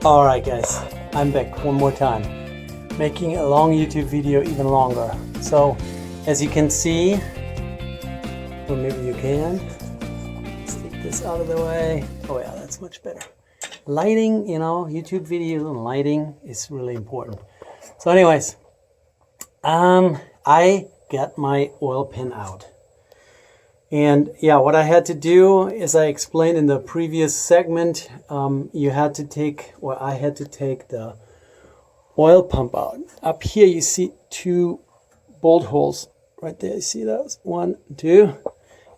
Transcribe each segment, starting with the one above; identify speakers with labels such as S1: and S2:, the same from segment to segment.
S1: Alright guys, I'm back one more time, making a long YouTube video even longer. So, as you can see, or maybe you can, let's take this out of the way. Oh yeah, that's much better. Lighting, you know, YouTube video and lighting is really important. So anyways, I got my oil pan out. And yeah, what I had to do, as I explained in the previous segment, I had to take the oil pump out. Up here you see two bolt holes right there. You see those? 1, 2.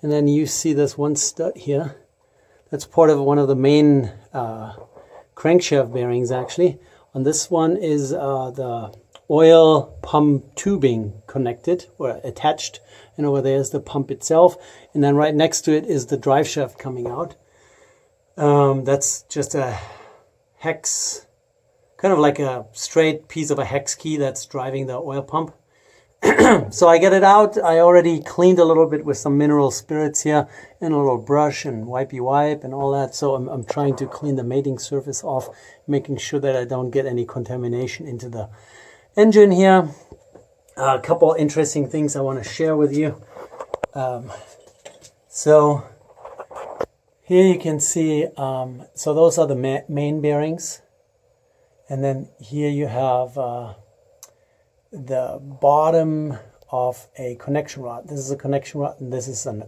S1: And then you see this one stud here. That's part of one of the main crankshaft bearings actually. On this one is the oil pump tubing connected or attached, and over there is the pump itself, and then right next to it is the drive shaft coming out. That's just a hex, kind of like a straight piece of a hex key that's driving the oil pump. So I get it out. I already cleaned a little bit with some mineral spirits here and a little brush and wipey wipe and all that. So I'm trying to clean the mating surface off, making sure that I don't get any contamination into the engine here. A couple interesting things I want to share with you. So here you can see, so those are the main bearings. And then here you have the bottom of a connection rod. This is a connection rod and this is a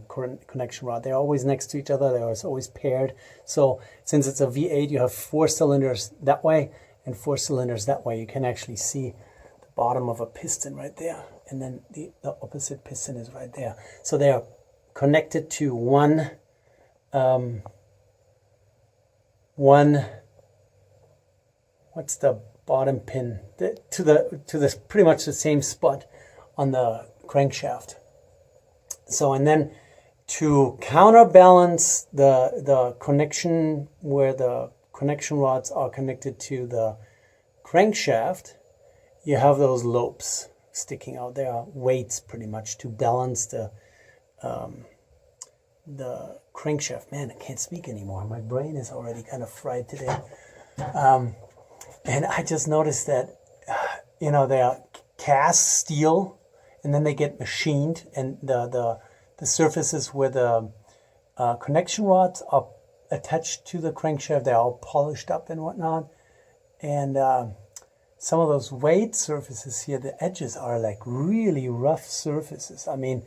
S1: connection rod. They're always next to each other. They're always paired. So since it's a V8, you have 4 cylinders that way and 4 cylinders that way. You can actually see bottom of a piston right there, and then the opposite piston is right there. So they are connected to one what's the bottom pin to the pretty much the same spot on the crankshaft. So, and then to counterbalance the connection where the connection rods are connected to the crankshaft, you have those lopes sticking out. They are weights pretty much to balance the crankshaft. Man, I can't speak anymore. My brain is already kind of fried today. And I just noticed that, you know, they are cast steel and then they get machined, and the surfaces where the connection rods are attached to the crankshaft, they're all polished up and whatnot. And some of those weight surfaces here, the edges are like really rough surfaces. I mean,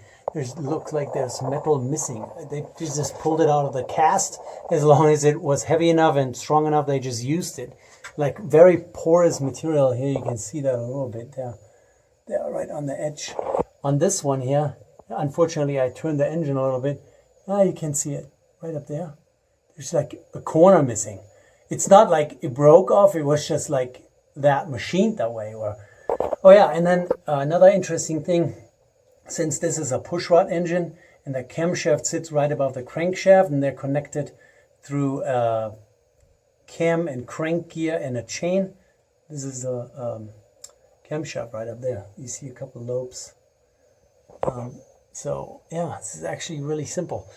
S1: looks like there's metal missing. They just pulled it out of the cast. As long as it was heavy enough and strong enough, they just used it. Like very porous material here. You can see that a little bit there. They're right on the edge. On this one here, unfortunately, I turned the engine a little bit. Now you can see it right up there. There's like a corner missing. It's not like it broke off. It was just like that machined that way. Or oh yeah, and then another interesting thing, since this is a pushrod engine and the camshaft sits right above the crankshaft and they're connected through cam and crank gear and a chain. This is a camshaft right up there. You see a couple of lobes. So yeah, this is actually really simple.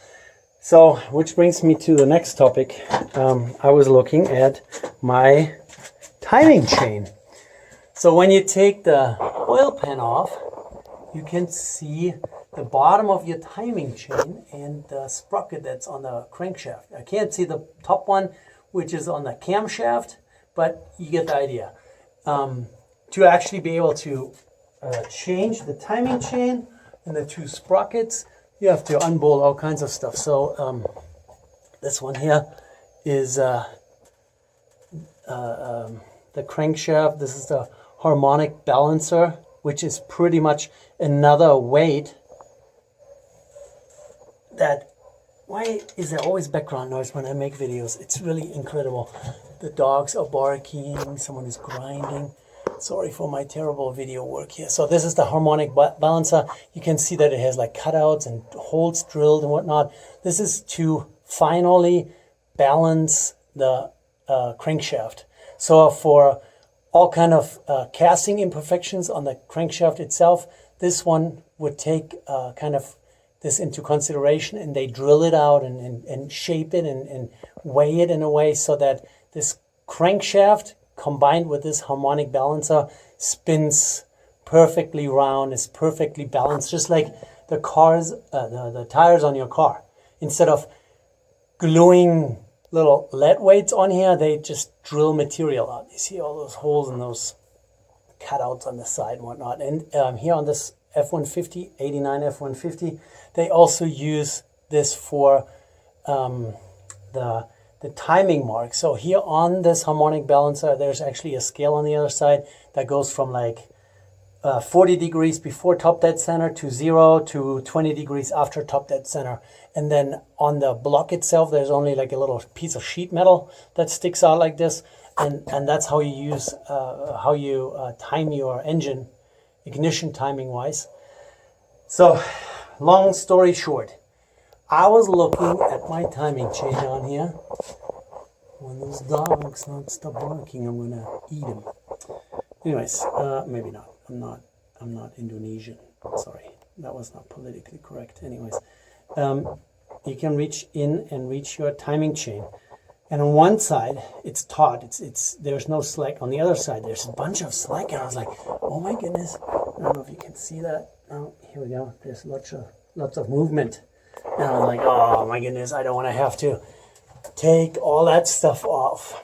S1: So, which brings me to the next topic. I was looking at my timing chain. So when you take the oil pan off, you can see the bottom of your timing chain and the sprocket that's on the crankshaft. I can't see the top one, which is on the camshaft, but you get the idea. To actually be able to change the timing chain and the 2 sprockets, you have to unbolt all kinds of stuff. So this one here is the crankshaft. This is the Harmonic Balancer, which is pretty much another weight that... Why is there always background noise when I make videos? It's really incredible. The dogs are barking, someone is grinding. Sorry for my terrible video work here. So this is the Harmonic Balancer. You can see that it has like cutouts and holes drilled and whatnot. This is to finally balance the crankshaft. So for all kind of casting imperfections on the crankshaft itself, this one would take kind of this into consideration, and they drill it out and shape it and weigh it in a way so that this crankshaft combined with this harmonic balancer spins perfectly round, is perfectly balanced, just like the the tires on your car. Instead of gluing little lead weights on here, they just drill material out. You see all those holes and those cutouts on the side and whatnot. And here on this F150, 89 F150, they also use this for the timing mark. So here on this harmonic balancer, there's actually a scale on the other side that goes from like 40 degrees before top dead center to 0 to 20 degrees after top dead center. And then on the block itself, there's only like a little piece of sheet metal that sticks out like this. And that's how you use, time your engine, ignition timing wise. So long story short, I was looking at my timing chain on here. When those dogs don't stop barking, I'm gonna eat them. Anyways, maybe not. I'm not Indonesian. Sorry, that was not politically correct. Anyways, you can reach in and reach your timing chain. And on one side, it's taut. There's no slack. On the other side, there's a bunch of slack. And I was like, oh my goodness. I don't know if you can see that. Oh, here we go. There's lots of movement. And I was like, oh my goodness, I don't want to have to take all that stuff off.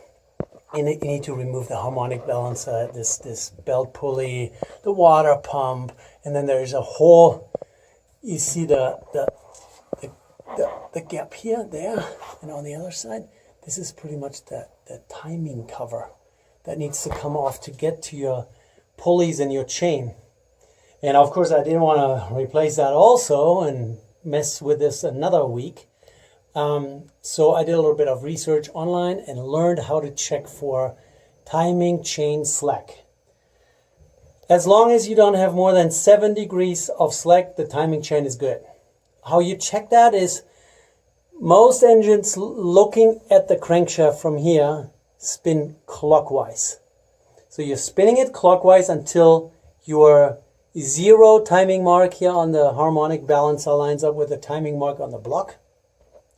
S1: You need to remove the harmonic balancer, this belt pulley, the water pump, and then there's a hole. You see the gap here, there, and on the other side. This is pretty much the timing cover that needs to come off to get to your pulleys and your chain. And of course, I didn't want to replace that also and mess with this another week. So I did a little bit of research online and learned how to check for timing chain slack. As long as you don't have more than 7 degrees of slack, the timing chain is good. How you check that is most engines looking at the crankshaft from here spin clockwise. So you're spinning it clockwise until your 0 timing mark here on the harmonic balancer lines up with the timing mark on the block.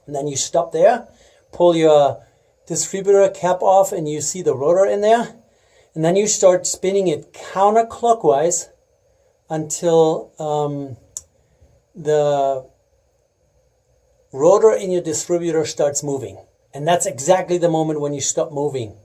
S1: And then you stop there, pull your distributor cap off, and you see the rotor in there. And then you start spinning it counterclockwise until the rotor in your distributor starts moving. And that's exactly the moment when you stop moving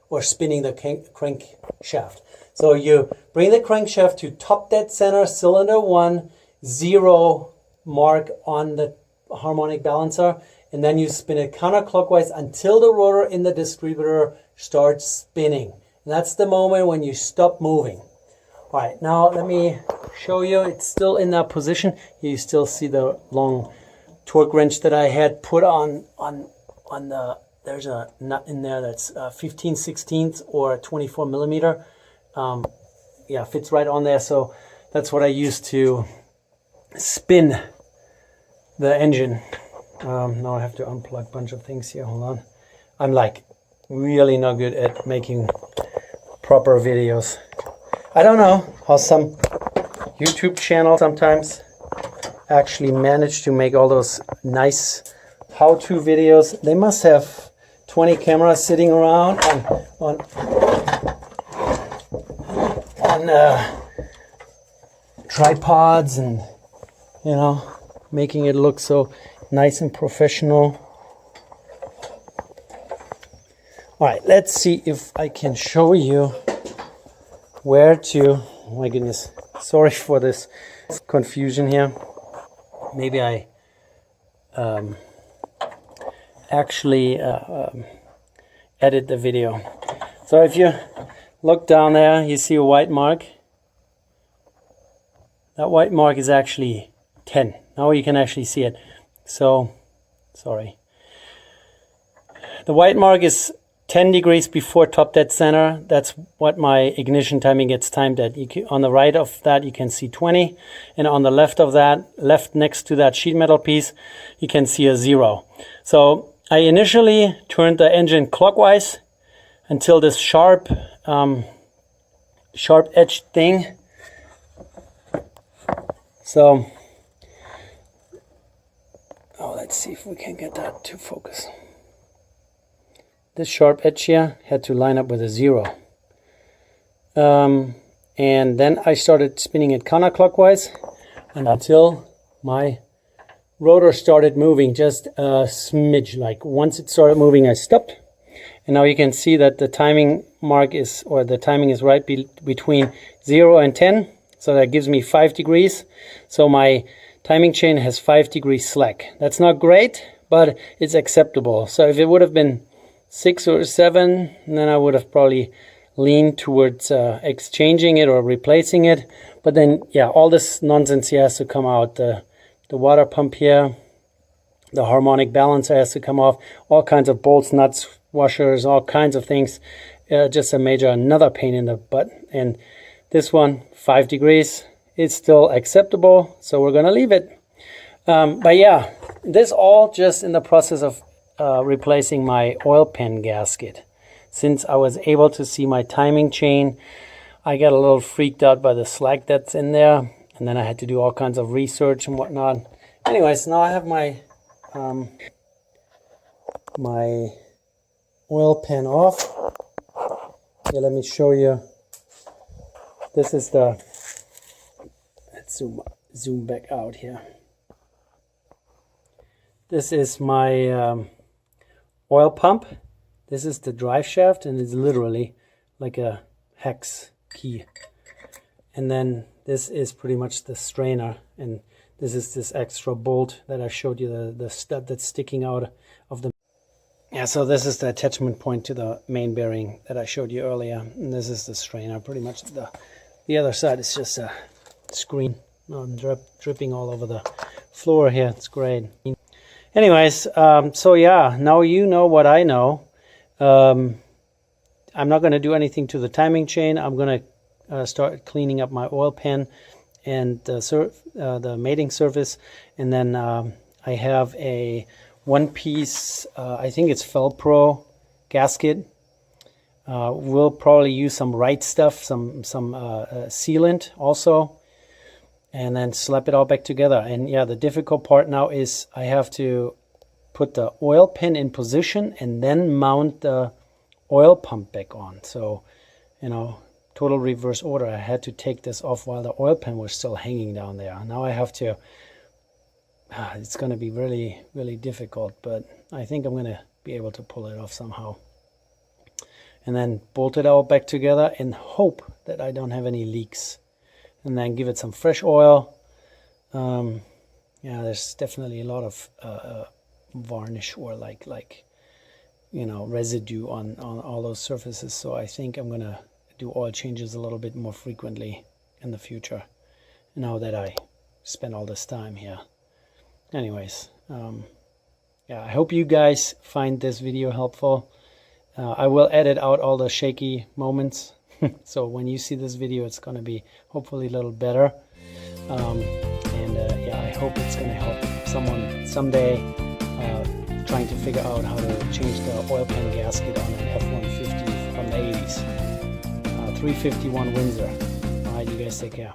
S1: or spinning the crankshaft. So you bring the crankshaft to top dead center, cylinder 1, 0 mark on the harmonic balancer, and then you spin it counterclockwise until the rotor in the distributor starts spinning. And that's the moment when you stop moving. All right, now let me show you. It's still in that position. You still see the long torque wrench that I had put on the, there's a nut in there that's 15/16 or 24 millimeter. Yeah, fits right on there. So that's what I use to spin the engine. Now I have to unplug a bunch of things here. Hold on. I'm like really not good at making proper videos. I don't know how some YouTube channels sometimes actually manage to make all those nice how-to videos. They must have 20 cameras sitting around on tripods and, you know, making it look so nice and professional. All right, let's see if I can show you where to, oh my goodness, sorry for this confusion here. Maybe I actually edit the video. So if you look down there, you see a white mark. That white mark is actually 10. Now you can actually see it. So, sorry. The white mark is 10 degrees before top dead center. That's what my ignition timing gets timed at. On the right of that, you can see 20. And on the left of that, left next to that sheet metal piece, you can see a 0. So I initially turned the engine clockwise until this sharp edged thing. So, oh, let's see if we can get that to focus. this sharp edge here had to line up with a 0. And then I started spinning it counterclockwise until my rotor started moving just a smidge. Like once it started moving, I stopped. And now you can see that the timing mark is, or the timing is right between 0 and 10. So that gives me 5 degrees. So my timing chain has 5 degrees slack. That's not great, but it's acceptable. So if it would have been 6 or 7, then I would have probably leaned towards exchanging it or replacing it. But then, yeah, all this nonsense here has to come out. The water pump here, the harmonic balancer has to come off. All kinds of bolts, nuts, washers, all kinds of things. Just another pain in the butt. And this one, 5 degrees, it's still acceptable, so we're gonna leave it. But yeah, this all just in the process of replacing my oil pan gasket. Since I was able to see my timing chain, I got a little freaked out by the slack that's in there, and then I had to do all kinds of research and whatnot. Anyways, now I have my my oil pan off. Here, let me show you. This is the, let's zoom back out here. This is my oil pump. This is the drive shaft, and it's literally like a hex key. And then this is pretty much the strainer, and this is this extra bolt that I showed you, the stud that's sticking out of the... Yeah, so this is the attachment point to the main bearing that I showed you earlier, and this is the strainer. Pretty much the other side is just a screen. I'm dripping all over the floor here. It's great. Anyways, so yeah, now you know what I know. I'm not going to do anything to the timing chain. I'm going to start cleaning up my oil pan and the mating surface. And then I have a one-piece, I think it's Felpro gasket. We'll probably use some right stuff, some sealant also, and then slap it all back together. And yeah, the difficult part now is I have to put the oil pan in position and then mount the oil pump back on. So, you know, total reverse order. I had to take this off while the oil pan was still hanging down there. Now I have to, it's going to be really, really difficult, but I think I'm going to be able to pull it off somehow. And then bolt it all back together and hope that I don't have any leaks. And then give it some fresh oil. Yeah, there's definitely a lot of varnish or like you know, residue on all those surfaces. So I think I'm gonna do oil changes a little bit more frequently in the future, now that I spent all this time here. Anyways, yeah, I hope you guys find this video helpful. I will edit out all the shaky moments. So when you see this video, it's going to be hopefully a little better. Yeah, I hope it's going to help someone someday trying to figure out how to change the oil pan gasket on an F150 from the 80s. 351 Windsor. All right, you guys take care.